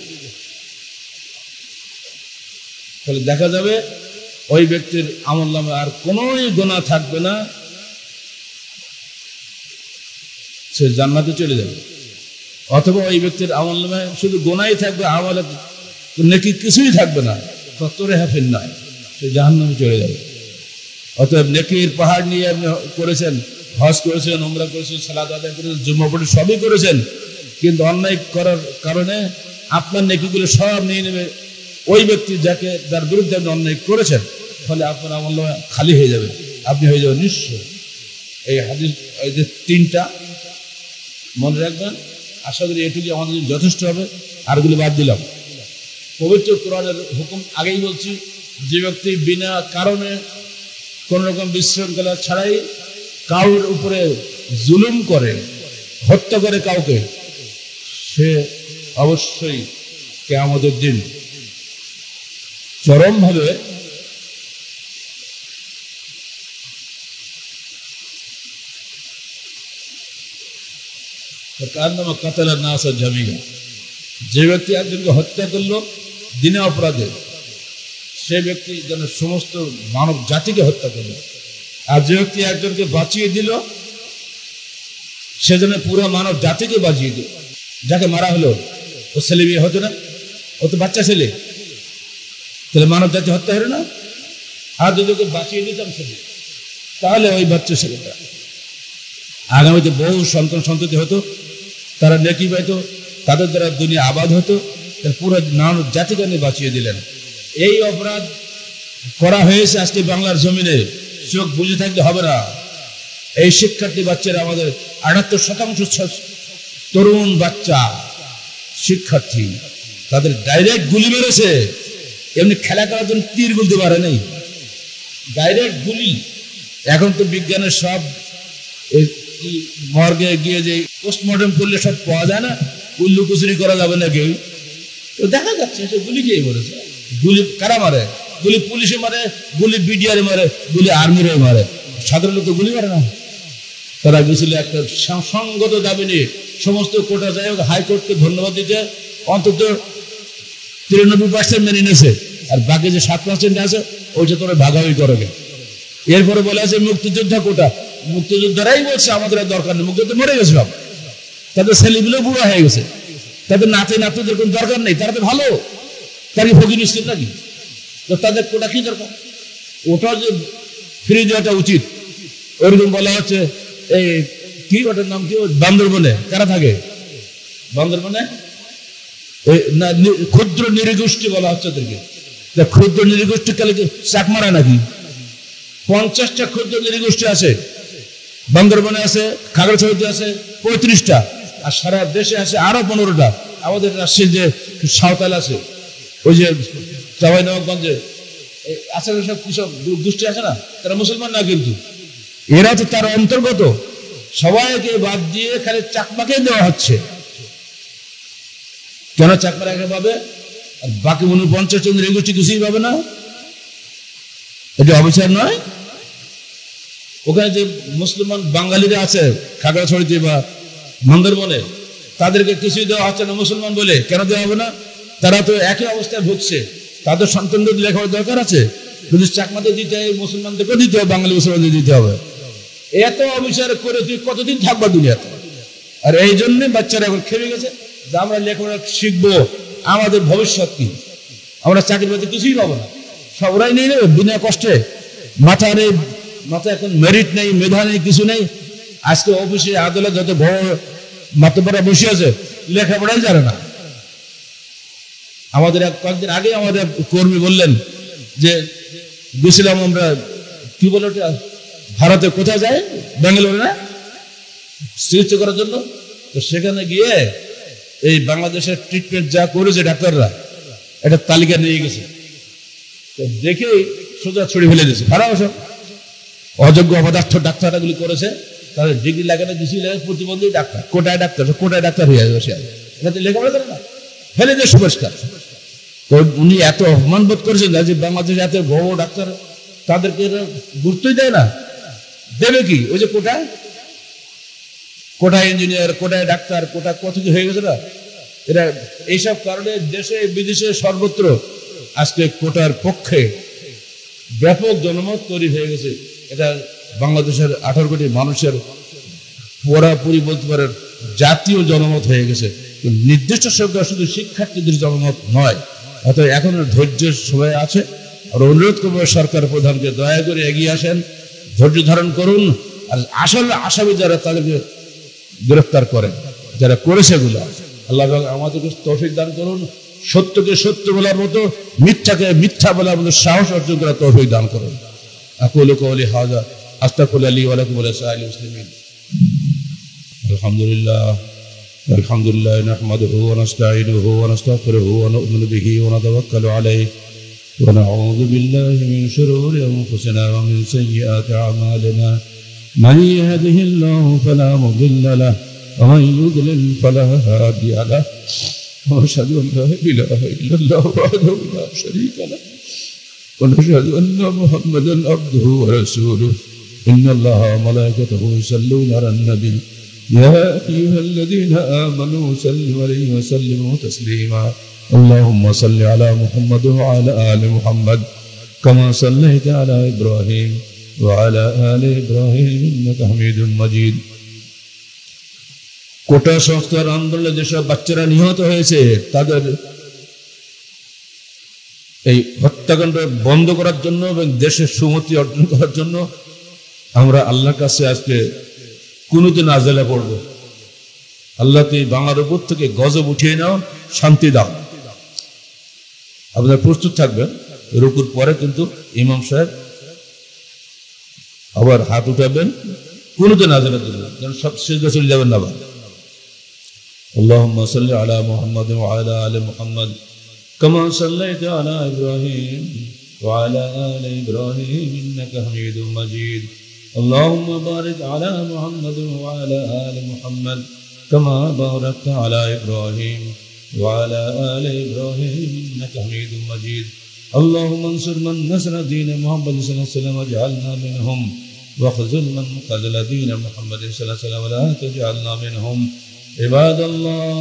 তাহলে দেখা যাবে ওই ব্যক্তির আমলনামায় আর কোনো গুনাহ থাকবে না, সে জান্নাতে চলে যাবে। অথবা ওই ব্যক্তির আমলনামায় শুধু গুনাহই থাকবে, আমলে নেকি কিছুই থাকবে না, ততরে হাফিন নয়, সে জাহান্নামে চলে যাবে। অতএব নেকির পাহাড় নিয়ে আপনি করেছেন, হজ করেছেন, উমরা করেছেন, সালাত আদায় করেছেন, জুম্মা পড়ে সবই করেছেন, কিন্তু অন্যায় করার কারণে আপনার নেকিগুলো সব নিয়ে নেবে ওই ব্যক্তি যার বিরুদ্ধে আপনি অন্যায় করেছেন, ফলে আপনার আমলনামা খালি হয়ে যাবে, আপনি হয়ে যাবেন নিঃস্ব। এই হাদিস, এই যে তিনটা মনে রাখবেন, আশা করি এটুকু আমাদের যথেষ্ট হবে, আরগুলো বাদ দিলাম। পবিত্র কোরআনের হুকুম আগেই বলছি, যে ব্যক্তি বিনা কারণে কোন রকম বিশৃঙ্খলা ছাড়াই কাউর উপরে জুলুম করে, হত্যা করে কাউকে, সে অবশ্যই কিয়ামতের দিন চরমভাবে কান্নামা কাতালা নাস জামিয়া, যে ব্যক্তি একজনকে হত্যা করলো দিনে অপরাধে, সে ব্যক্তি যেন সমস্ত মানব জাতিকে হত্যা করলো। আর যে ব্যক্তি একজনকে বাঁচিয়ে দিল, সে যেন পুরো মানব জাতিকে বাঁচিয়ে দিল। যাকে মারা হলো ও ছেলে বিয়ে হতো না, ও তো বাচ্চা ছেলে, তাহলে মানব জাতি হত্যা হলো না? আর যদি ওকে বাঁচিয়ে দিতাম ছেলে, তাহলে ওই বাচ্চা ছেলেটা আগামীতে বহু সন্তান সন্ততি হতো, তারা নেকি পাইতো, তাদের দ্বারা দুনিয়া আবাদ হতো, পুরো মানব জাতিকে নিয়ে বাঁচিয়ে দিলেন। এই অপরাধ করা হয়েছে আজকে বাংলার জমিনে, চোখ বুঝে থাকলে হবে না। এই শিক্ষার্থী বাচ্চারা, আমাদের 78% তরুণ বাচ্চা শিক্ষার্থী, তাদের ডাইরেক্ট গুলি মেরেছে, এমনি খেলা করার জন্য তীর গুলতে পারে নাই, ডাইরেক্ট গুলি। এখন তো বিজ্ঞানের সব মর্গে গিয়ে যে পোস্টমর্টম করলে সব পাওয়া যায় না, উল্লু কুচুরি করা যাবে না কেউ, তো দেখা যাচ্ছে সে গুলি খেয়ে মরেছে। গুলি কারা মারে? গুলি পুলিশে মারে, গুলি বিডিআরে মারে, গুলি আর্মিরে মারে, সাধারণ লোক তো গুলি মারে না। তারা গেছিল একটা সংগত দাবি নিয়ে, সমস্ত কোর্টে যাই হোক, হাইকোর্টকে ধন্যবাদ দিতে অন্তত 93% মেনে নিয়েছে, আর বাকি যে 7% আছে ওইটা তোরা ভাগাভাগি করো। এরপরে বলে আছে মুক্তিযোদ্ধা কোটা, মুক্তিযোদ্ধারাই বলছে আমাদের দরকার নেই, মুক্তিযোদ্ধা মরে গেছে সব, তাদের ছেলেগুলো বুড়া হয়ে গেছে, তাদের নাতি নাতিদের কোনো দরকার নেই, তারা তো ভালো, তার কি ফকির নিশ্চিত নাকি? তো তাদের কোটা কি দরকার? ওটা যে ফ্রি দেওয়াটা উচিত। ওইরকম বলা হচ্ছে এই কি ওটার নাম কি, বান্দরবনে কারা থাকে? বান্দরবনে ক্ষুদ্র নৃগোষ্ঠী বলা হচ্ছে ওদেরকে। ক্ষুদ্র নৃগোষ্ঠী কালে চাক মারা নাকি? 50টা ক্ষুদ্র নৃগোষ্ঠী আছে বান্দরবনে, আছে খাগড়াছড়িতে আছে 35টা, আর সারা দেশে আছে আরো 15টা। আমাদের রাজশাহীর যে সাঁওতাল আছে, ওই যে চাঁপাইনবাবগঞ্জে আছে সব কৃষক গোষ্ঠী আছে না, তারা মুসলমান না, কিন্তু এরা তো তার অন্তর্গত। সবাইকে বাদ দিয়ে খালি চাকমাকে দেওয়া হচ্ছে। কেন চাকমা একা পাবে আর বাকি 49 জন নৃগোষ্ঠী কিছুই পাবে না? এটা অবিচার নয়? ওখানে যে মুসলমান বাঙালিরা আছে খাগড়াছড়িতে বা বান্দরবনে, তাদেরকে কিছুই দেওয়া হচ্ছে না মুসলমান বলে। কেন দেওয়া হবে না? তারা তো একই অবস্থায় ভুগছে, তাদের সন্তানদের লেখাপড়ার দরকার আছে। যদি চাকমাদের দিতে হয়, মুসলমানদেরকেও দিতে হবে, বাঙালি মুসলমানদের দিতে হবে। এত অবিচার করে তুই কতদিন থাকবা দুনিয়াতে? আর এই জন্য বাচ্চারা এখন খেপে গেছে যে আমরা লেখাপড়া শিখবো, আমাদের ভবিষ্যৎ কি? আমরা চাকরি বাকরি কিছুই পাবো না, সব ওরাই নিয়ে নেবে বিনা কষ্টে। মাথা নেই, মাথা এখন মেরিট নেই, মেধা নেই, কিছু নেই। আজকে অফিসে আদালত যত বড় মাতব্বরা বসে আছে, লেখাপড়াই জানে না। আমাদের কয়েকদিন আগে আমাদের কর্মী বললেন যে গেছিলাম আমরা, কি বলে ওটা, ভারতে কোথায় যায়, ব্যাঙ্গালোরে না, চিকিৎসা করার জন্য। তো সেখানে গিয়ে এই বাংলাদেশের ট্রিটমেন্ট যা করেছে ডাক্তাররা, একটা তালিকা নিয়ে গেছে। তো দেখেই সোজা ছড়ি ফেলে দিয়েছে, খারাপ সব অযোগ্য অপদার্থ ডাক্তারগুলি করেছে। তাদের ডিগ্রি লাগে না, কিছু লাগে, প্রতিবন্ধী ডাক্তার, কোটায় ডাক্তার হয়ে যাবে। সে লেখাপড়া করে না, ফেলে দিয়ে সুপরিষ্কার। তো উনি এত অপমান বোধ করেছেন যে বাংলাদেশে এত বড় ডাক্তার, তাদেরকে গুরুত্বই দেয় না। দেবে কি? ওই যে কোটায় ইঞ্জিনিয়ার, কোটায় ডাক্তার, কোটা কত কি হয়ে গেছে না। এরা এইসব কারণে দেশে বিদেশে সর্বত্র আজকে কোটার পক্ষে ব্যাপক জনমত তৈরি হয়ে গেছে। এটা বাংলাদেশের 18 কোটি মানুষের পুরাপুরি বলতে পারেন জাতীয় জনমত হয়ে গেছে। নির্দিষ্ট সংখ্যা শুধু শিক্ষার্থীদের জনমত নয়। অর্থাৎ এখন ধৈর্যের সময় আছে। আর অনুরোধ করবো সরকার প্রধানকে দয়া করে এগিয়ে আসেন, ধৈর্য ধারণ করুন। আর আসল আসামি যারা, তাদেরকে গ্রেফতার করেন, যারা করেছে এগুলো। আল্লাহ আমাদেরকে তৌফিক দান করুন। সত্যকে সত্য বলার মতো, মিথ্যাকে মিথ্যা বলার মতো সাহস অর্জন করার তৌফিক দান করুন। আকুলু কওলি হাযা আস্তাগফিরুল্লাহ লি ওয়া লাকুম ওয়া লিসাইরিল মুসলিমিন। আলহামদুলিল্লাহ নাহমাদুহু ওয়া নাস্তাঈনুহু ওয়া নাস্তাগফিরুহু ওয়া নু'মিনু বিহি ওয়া নাতাওয়াক্কালু আলাইহি ওয়া নাউযু বিল্লাহি মিন শুরুরি আনফুসিনা ওয়া মিন সাইয়্যাতি আ'মালিনা। মান ইয়াহদিহিল্লাহু ফালা মুদিল্লা লাহু ওয়া মান ইউদ্লিল ফালা হাদিয়া লাহু। وأشهد أن لا إله إلا الله وحده لا شريك له ونشهد أن محمدا عبده ورسوله إن الله وملائكته يصلون على النبي يا أيها الذين آمنوا صلوا عليه وسلموا تسليما اللهم صل على محمد وعلى آل محمد كما صليت على إبراهيم وعلى آل إبراهيم إنك حميد مجيد। কোটা সংস্কার আন্দোলনে যেসব বাচ্চারা নিহত হয়েছে, তাদের এই হত্যাকাণ্ড বন্ধ করার জন্য এবং দেশের সুমতি অর্জন করার জন্য আমরা আল্লাহর কাছে আজকে কুনুতে নাজেলা পড়ব। আল্লাহ তুই বাংলার উপর থেকে গজব উঠিয়ে নাও, শান্তি দাও। আপনারা প্রস্তুত থাকবেন। রুকুর পরে কিন্তু ইমাম সাহেব আবার হাত উঠাবেন কুনুতে নাজেলার জন্য, যেন সব সিজদা চলে যাবেন না। اللهم صل على محمد وعلى آل محمد كما صليت على إبراهيم وعلى آل إبراهيم إنك حميد مجيد اللهم بارك على محمد وعلى آل محمد كما باركت على إبراهيم وعلى آل إبراهيم إنك حميد مجيد اللهم انصر من نصر دين محمد صلى الله عليه وسلم واجعلنا منهم واخذل من خذل دين محمد صلى الله عليه وسلم ولا تجعلنا منهم عباد الله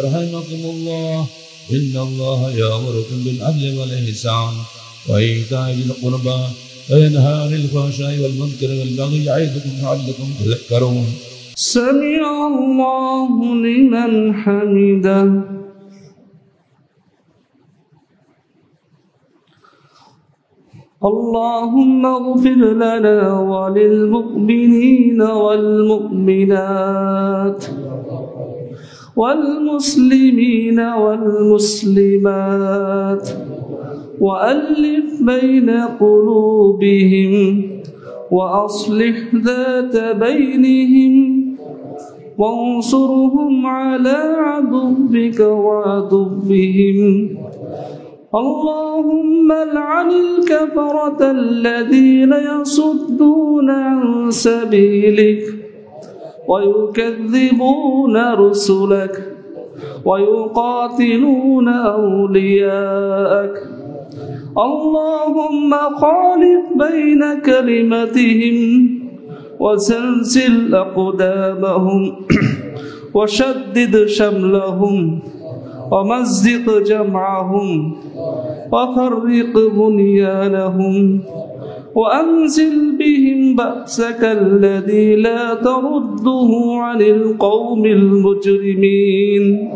رحمكم الله إن الله يأمركم بالعدل والإحسان وإيتاء ذي القربى وينهى عن الفحشاء والمنكر والبغي يعظكم لعلكم تذكرون سمع الله لمن حمده اللهم اغفر لنا وللمؤمنين والمؤمنات والمسلمين والمسلمات وألف بين قلوبهم وأصلح ذات بينهم وانصرهم على عدوك وعدوهم اللهم لعن الكفرة الذين يصدون عن سبيلك ويكذبون رسلك ويقاتلون أولياءك اللهم خالف بين كلمتهم وسلسل أقدامهم وشدد شملهم ومزق جمعهم وفرق بنيانهم وأنزل بهم بأسك الذي لا ترده عن القوم المجرمين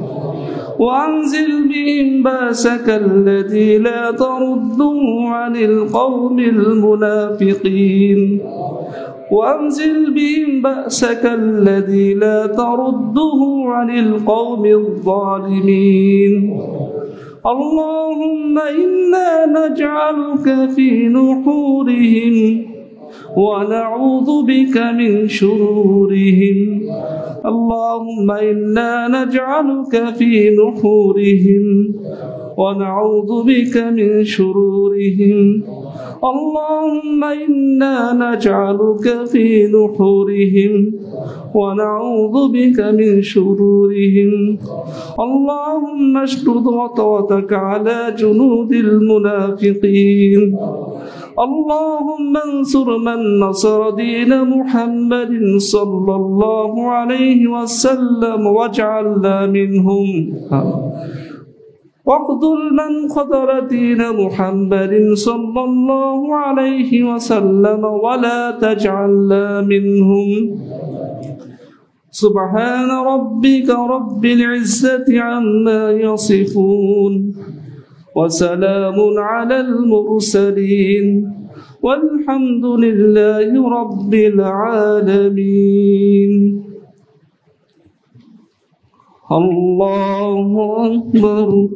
وأنزل بهم بأسك الذي لا ترده عن القوم المنافقين وأنزل بهم بأسك الذي لا ترده عن القوم الظالمين اللهم إنا نجعلك في نحورهم ونعوذ بك من شرورهم اللهم إنا نجعلك في نحورهم ونعوذ بك من شرورهم اللهم إنا نجعلك في نحورهم ونعوذ بك من شرورهم اللهم اشدد وطأتك على جنود المنافقين اللهم انصر من نصر دين محمد صلى الله عليه وسلم واجعلنا منهم واخذل من خذل دين محمد صلى الله عليه وسلم ولا تجعلنا منهم سبحان ربك رب العزة عما يصفون وسلام على المرسلين والحمد لله رب العالمين الله أكبر